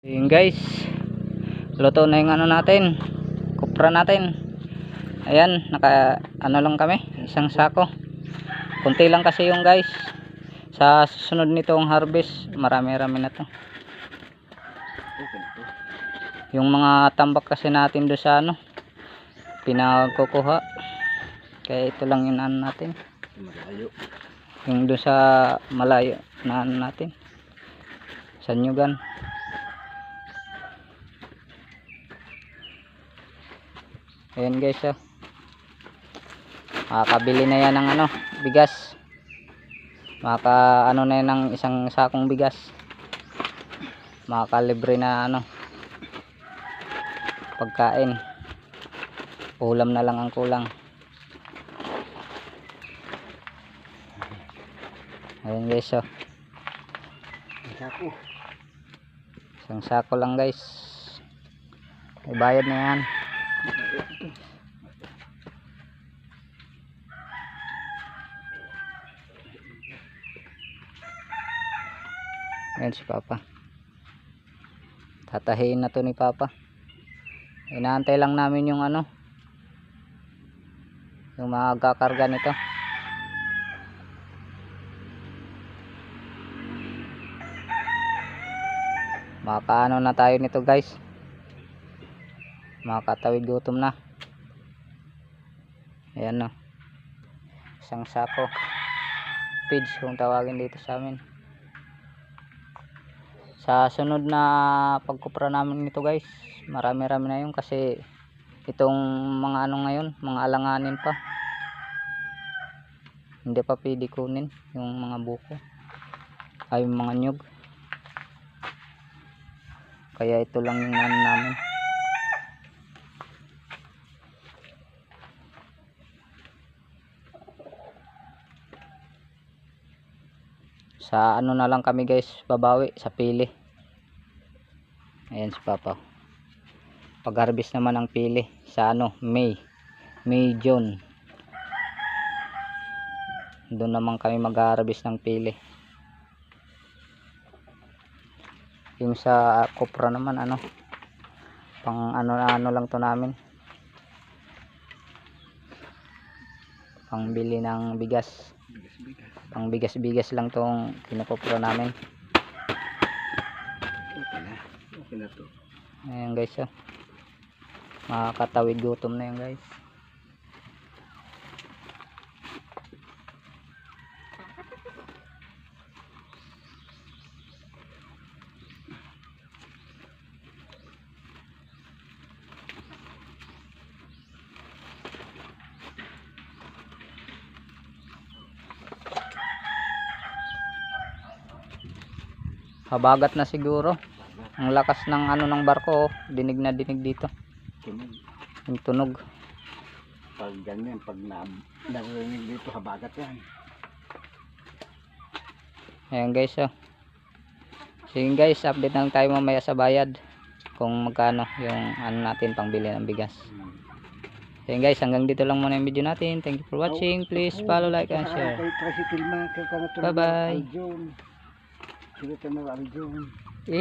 Yun guys, luto na yung ano natin, kupra natin. Ayan, naka ano lang kami, isang sako. Kunti lang kasi yung guys. Sa susunod nitong harvest, marami-rami na to. Yung mga tambak kasi natin do sa ano, pinagkukuha. Kaya ito lang yung ano natin. Yung do sa malayo na ano natin. Sa Nyugan. Ayan guys, oh. Makakabili na yan ng ano, bigas. Ano na yan ng isang sakong bigas. Makakalibre na ano, pagkain. Ulam na lang ang kulang. Ayan guys, oh. Isang sako lang guys. May bayad na yan. Ayan si Papa. Tatahiin na to ni Papa. Inaantay lang namin yung ano, yung magkakarga nito. Makakaano na tayo nito guys. Makakatawid gutom na. Ayan, no. Isang sako. Pids kung tawagin dito sa amin. Sa sunod na pagkupra namin nito guys, marami-rami na yun kasi itong mga ano ngayon, mga alanganin pa. Hindi pa pwede kunin yung mga buko. Ay, yung mga nyug. Kaya ito lang yung ano namin. Sa ano na lang kami guys, babawi sa pili. Ayan si Papa. Pag harvest naman ang pili sa ano, May, June. Doon naman kami mag-harvest ng pili. Yung sa kupra naman ano, pang ano lang to namin. Pang bili ng bigas. Pang bigas lang tong kinukupra namin. Okay na to. Ayan guys, oh. Makakatawid gutom na yan guys. Habagat na siguro. Ang lakas ng ano ng barko, oh. Dinig na dinig dito. Yung tunog. Pag ganyan, pag narinig dito, habagat yan. Ayan guys, oh. Sige guys, update lang tayo mamaya sa bayad. Kung magkano yung ano natin pangbili ng bigas. Ayan guys, hanggang dito lang muna yung video natin. Thank you for watching. Please follow, like, and share. Bye bye. Sige,